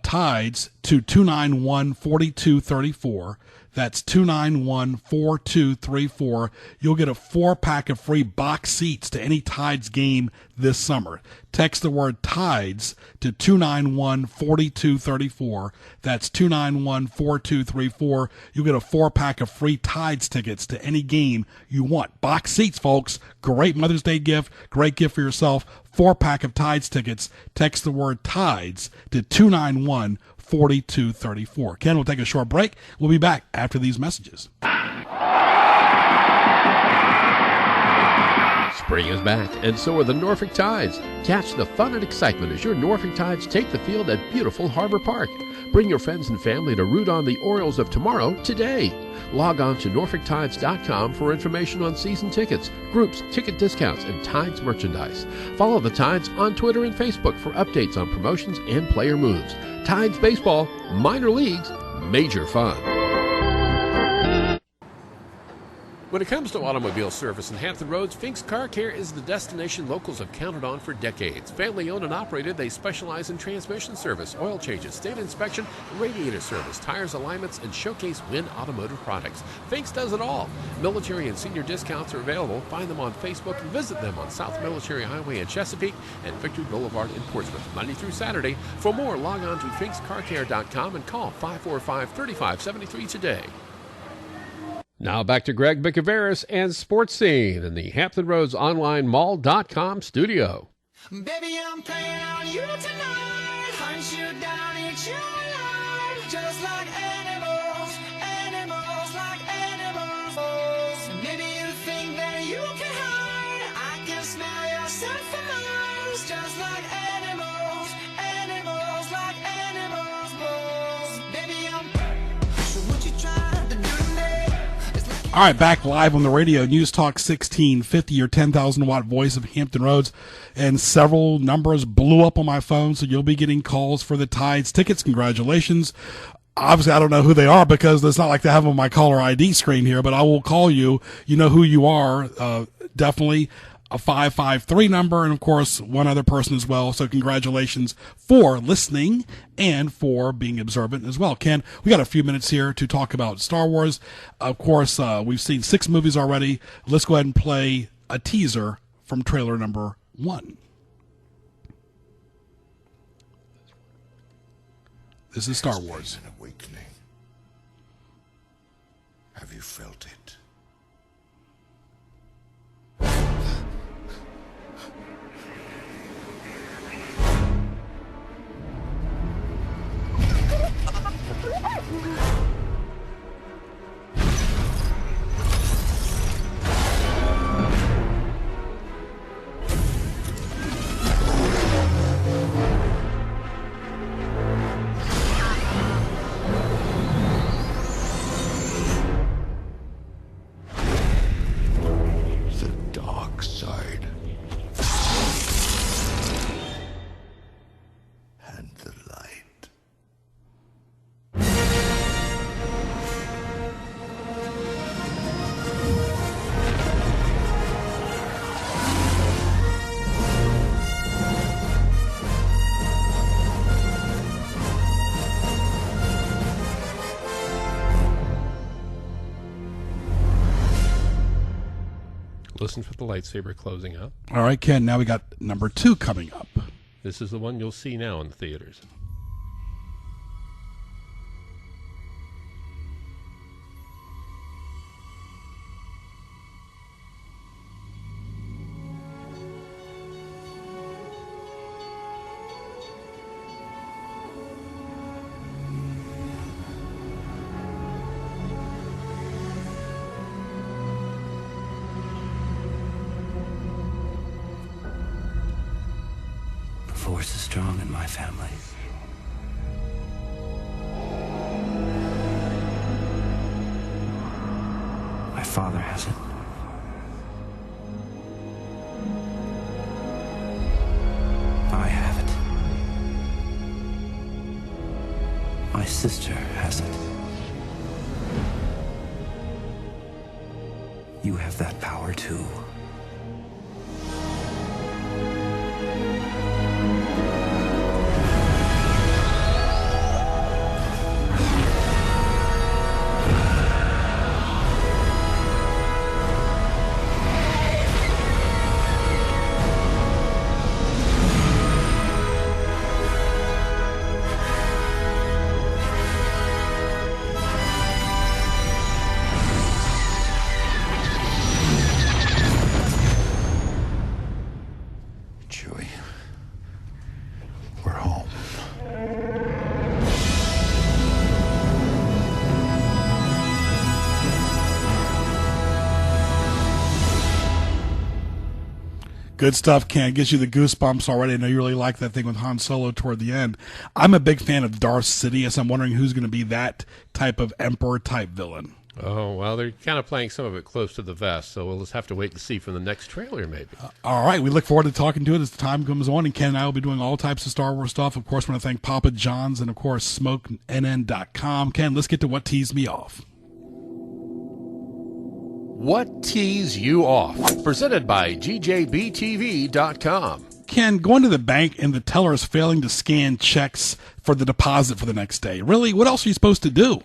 Tides to 291-4234. That's 291-4234. You'll get a 4-pack of free box seats to any Tides game this summer. Text the word Tides to 291-4234. That's 291-4234. You'll get a 4-pack of free Tides tickets to any game you want. Box seats, folks. Great Mother's Day gift. Great gift for yourself. 4-pack of Tides tickets. Text the word Tides to 291-4234. Ken, we'll take a short break. We'll be back after these messages.
Spring is back, and so are the Norfolk Tides. Catch the fun and excitement as your Norfolk Tides take the field at beautiful Harbor Park. Bring your friends and family to root on the Orioles of tomorrow today. Log on to NorfolkTides.com for information on season tickets, groups, ticket discounts, and Tides merchandise. Follow the Tides on Twitter and Facebook for updates on promotions and player moves. Tides Baseball, minor leagues, major fun. When it comes to automobile service in Hampton Roads, Fink's Car Care is the destination locals have counted on for decades. Family owned and operated, they specialize in transmission service, oil changes, state inspection, radiator service, tires, alignments, and showcase Win automotive products. Fink's does it all. Military and senior discounts are available. Find them on Facebook and visit them on South Military Highway in Chesapeake and Victory Boulevard in Portsmouth, Monday through Saturday. For more, log on to finkscarcare.com and call 545-3573 today. Now back to Greg Bicouvaris and Sports Scene in the Hampton Roads Online Mall.com studio.
Baby, I'm playing on you tonight. Hunt you down, eat you alive. Just like animals, animals like animals. Maybe you think that you can hide. I can smell your scent for miles. Just like animals, animals like animals. Baby, I'm. So what you trying to do today?
All right, back live on the radio, News Talk 1650, your 10,000-watt voice of Hampton Roads, and several numbers blew up on my phone, so you'll be getting calls for the Tides tickets. Congratulations. Obviously, I don't know who they are because it's not like they have them on my caller ID screen here, but I will call you. You know who you are, definitely. A 553 number, and of course one other person as well. So congratulations for listening and for being observant as well. Ken, we got a few minutes here to talk about Star Wars. Of course, we've seen 6 movies already. Let's go ahead and play a teaser from trailer number 1. This is Star Wars.
An awakening. Have you felt it?
Listen for the lightsaber closing up.
All right, Ken, now we got number 2 coming up.
This is the one you'll see now in the theaters.
Force is strong in my family. My father has it. I have it. My sister has it. You have that power too.
Good stuff, Ken. Gives you the goosebumps already. I know you really like that thing with Han Solo toward the end. I'm a big fan of Darth Sidious. I'm wondering who's going to be that type of Emperor-type villain.
Oh, well, they're kind of playing some of it close to the vest, so we'll just have to wait and see from the next trailer, maybe.
All right, we look forward to talking to it as the time comes on, and Ken and I will be doing all types of Star Wars stuff. Of course, I want to thank Papa John's and, of course, SmokeNN.com. Ken, let's get to what teased me off.
What Tees You Off? Presented by GJBTV.com.
Ken, going to the bank and the teller is failing to scan checks for the deposit for the next day. Really? What else are you supposed to do?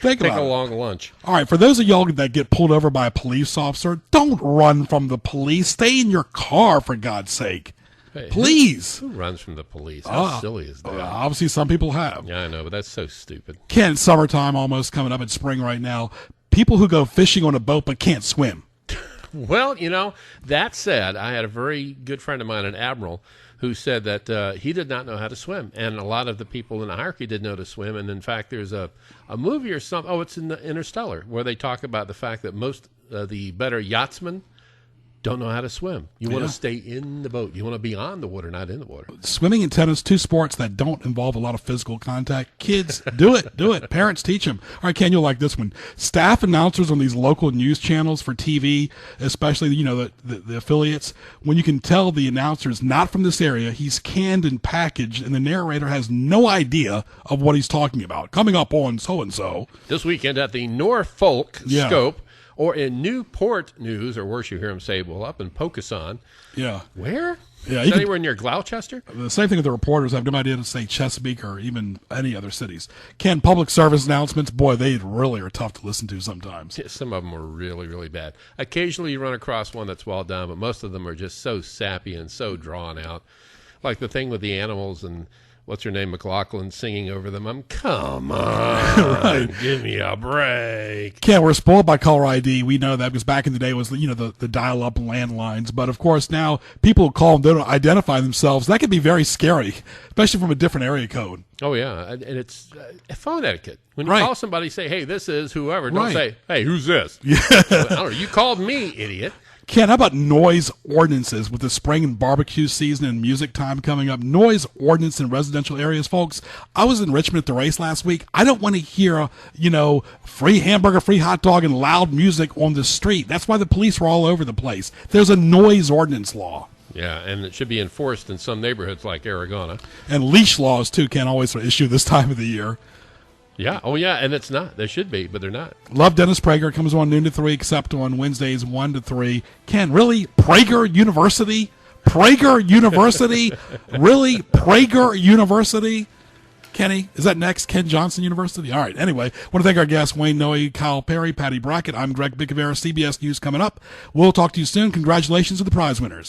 Take a long lunch.
All right, for those of y'all that get pulled over by a police officer, don't run from the police. Stay in your car, for God's sake.
Hey,
please.
Who runs from the police? How silly is that?
Obviously, some people have.
Yeah, I know, but that's so stupid.
Ken, summertime almost coming up. It's spring right now. people who go fishing on a boat but can't swim.
Well, that said, I had a very good friend of mine, an admiral, who said that he did not know how to swim. And a lot of the people in the hierarchy didn't know how to swim. And, in fact, there's a movie or something. Oh, it's in the Interstellar, where they talk about the fact that most the better yachtsmen don't know how to swim. You want to stay in the boat. You want to be on the water, not in the water.
Swimming and tennis, two sports that don't involve a lot of physical contact. Kids, do it. Do it. Parents, teach them. All right, Ken, you'll like this one. Staff announcers on these local news channels for TV, especially, the affiliates, when you can tell the announcer's not from this area, he's canned and packaged, and the narrator has no idea of what he's talking about. Coming up on so-and-so.
This weekend at the Norfolk Scope, or in Newport News, or worse, you hear them say, well, up in Poquoson.
Yeah.
Where?
Yeah.
Is that anywhere near Gloucester?
The same thing with the reporters. I have no idea to say Chesapeake or even any other cities. Ken, public service announcements, boy, they really are tough to listen to sometimes.
Yeah, some of them are really, really bad. Occasionally you run across one that's well done, but most of them are just so sappy and so drawn out. Like the thing with the animals and what's her name, McLaughlin, singing over them. Come on, right. Give me a break.
Ken, we're spoiled by caller ID. We know that because back in the day it was, the dial-up landlines. But, of course, now people who call them don't identify themselves. That can be very scary, especially from a different area code.
Oh, yeah, and it's phone etiquette. When you call somebody, say, hey, this is whoever. Don't say, hey, who's this?
Yeah.
I don't know. You called me, idiot.
Ken, how about noise ordinances with the spring and barbecue season and music time coming up? Noise ordinance in residential areas, folks. I was in Richmond at the race last week. I don't want to hear, free hamburger, free hot dog, and loud music on the street. That's why the police were all over the place. There's a noise ordinance law.
Yeah, and it should be enforced in some neighborhoods like Aragona.
And leash laws, too, Ken, always an issue this time of the year.
Yeah. Oh, yeah. And it's not. They should be, but they're not.
Love Dennis Prager. Comes on noon to 3, except on Wednesdays 1 to 3. Ken, really? Prager University? Prager University? Really? Prager University? Kenny, is that next? Ken Johnson University? All right. Anyway, I want to thank our guests, Wayne Nooe, Kyle Perry, Patty Brackett. I'm Greg Bicouvaris, CBS News coming up. We'll talk to you soon. Congratulations to the prize winners.